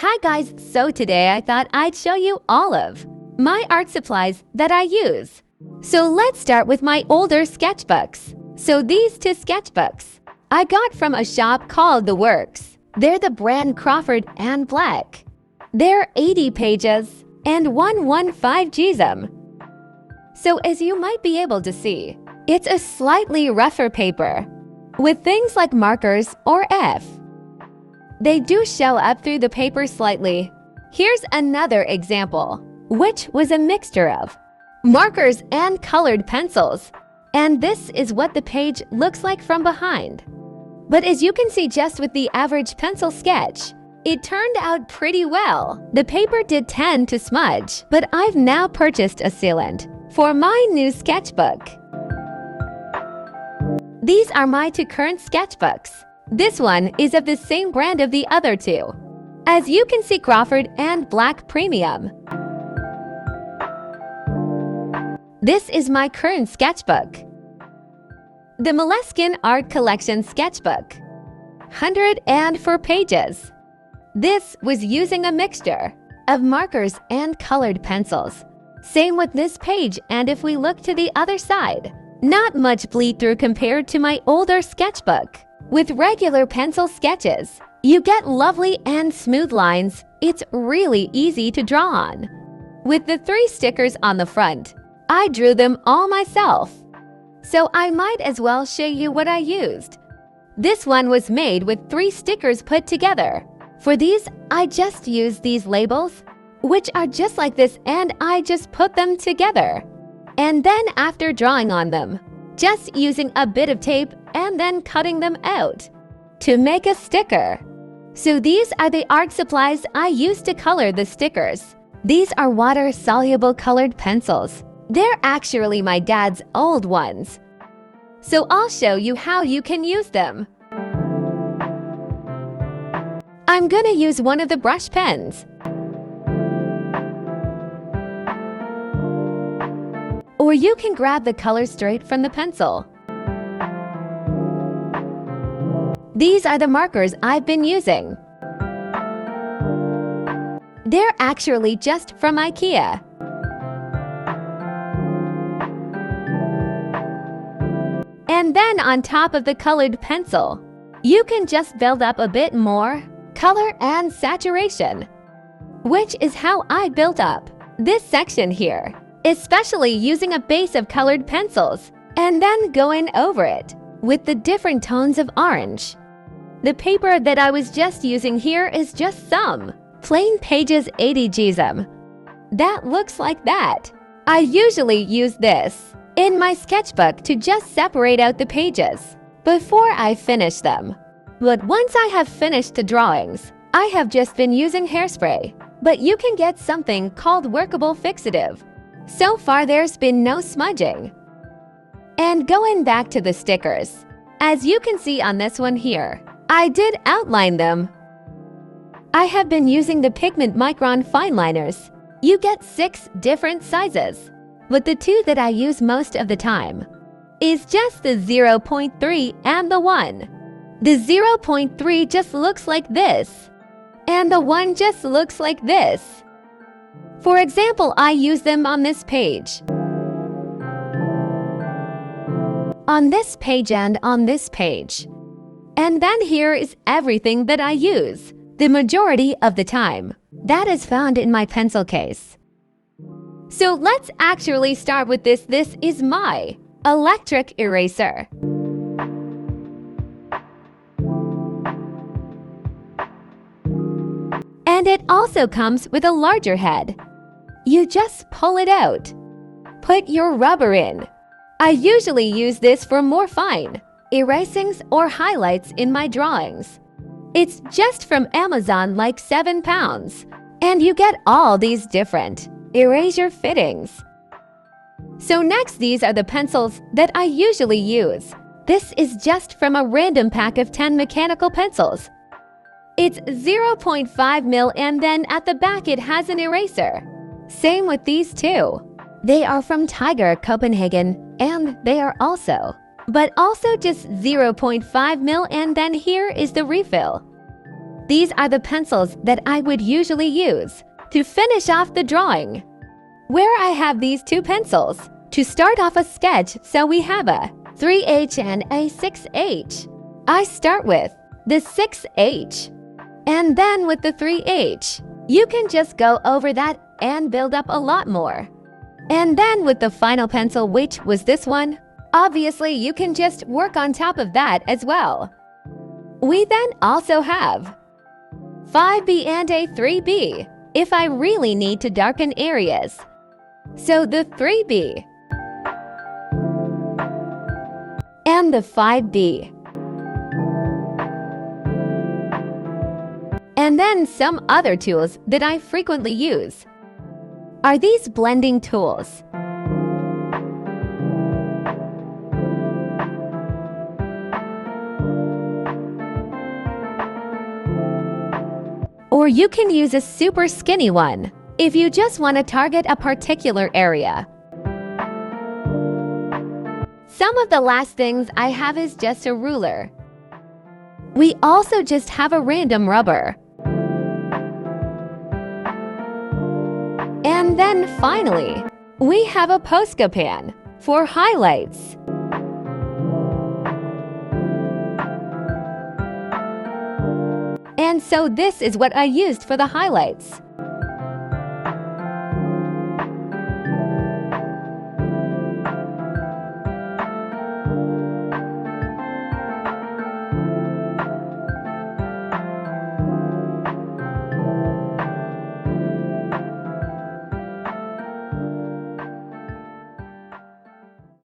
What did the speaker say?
Hi guys, so today I thought I'd show you all of my art supplies that I use. So let's start with my older sketchbooks. So these two sketchbooks I got from a shop called The Works. They're the brand Crawford and Black. They're 80 pages and 115 GSM. So as you might be able to see, it's a slightly rougher paper with things like markers or F. They do show up through the paper slightly. Here's another example, which was a mixture of markers and colored pencils. And this is what the page looks like from behind. But as you can see just with the average pencil sketch, it turned out pretty well. The paper did tend to smudge, but I've now purchased a sealant for my new sketchbook. These are my two current sketchbooks. This one is of the same brand of the other two. As you can see, Crawford and Black Premium. This is my current sketchbook. The Moleskine Art Collection sketchbook. 104 pages. This was using a mixture of markers and colored pencils. Same with this page, and if we look to the other side, not much bleed through compared to my older sketchbook. With regular pencil sketches, you get lovely and smooth lines. It's really easy to draw on. With the 3 stickers on the front, I drew them all myself. So I might as well show you what I used. This one was made with 3 stickers put together. For these, I just used these labels, which are just like this, and I just put them together. And then after drawing on them, just using a bit of tape and then cutting them out to make a sticker. So these are the art supplies I used to color the stickers. These are water-soluble colored pencils. They're actually my dad's old ones. So I'll show you how you can use them. I'm gonna use one of the brush pens. Or you can grab the color straight from the pencil. These are the markers I've been using. They're actually just from IKEA. And then on top of the colored pencil, you can just build up a bit more color and saturation, which is how I built up this section here, especially using a base of colored pencils and then going over it with the different tones of orange. The paper that I was just using here is just some plain pages 80 GSM. That looks like that. I usually use this in my sketchbook to just separate out the pages before I finish them. But once I have finished the drawings, I have just been using hairspray. But you can get something called workable fixative. So far there's been no smudging. And going back to the stickers, as you can see on this one here, I did outline them. I have been using the Pigment Micron fine liners. You get 6 different sizes, but the 2 that I use most of the time is just the 0.3 and the 1. The 0.3 just looks like this, and the 1 just looks like this. For example, I use them on this page. On this page and on this page. And then here is everything that I use, the majority of the time. That is found in my pencil case. So let's actually start with this. This is my electric eraser. And it also comes with a larger head. You just pull it out. Put your rubber in. I usually use this for more fine erasings or highlights in my drawings. It's just from Amazon, like £7, and you get all these different eraser fittings. So next, these are the pencils that I usually use. This is just from a random pack of 10 mechanical pencils. It's 0.5 mil, and then at the back it has an eraser. Same with these two. They are from Tiger Copenhagen, and they are also but also just 0.5 mil, and then here is the refill. These are the pencils that I would usually use to finish off the drawing. Where I have these two pencils to start off a sketch, so we have a 3H and a 6H. I start with the 6H and then with the 3H. You can just go over that and build up a lot more. And then with the final pencil, which was this one, obviously you can just work on top of that as well. We then also have 5B and a 3B if I really need to darken areas. So the 3B and the 5B. And then some other tools that I frequently use are these blending tools. Or you can use a super skinny one if you just want to target a particular area. Some of the last things I have is just a ruler. We also just have a random rubber. And then finally, we have a Posca pan for highlights. And so this is what I used for the highlights.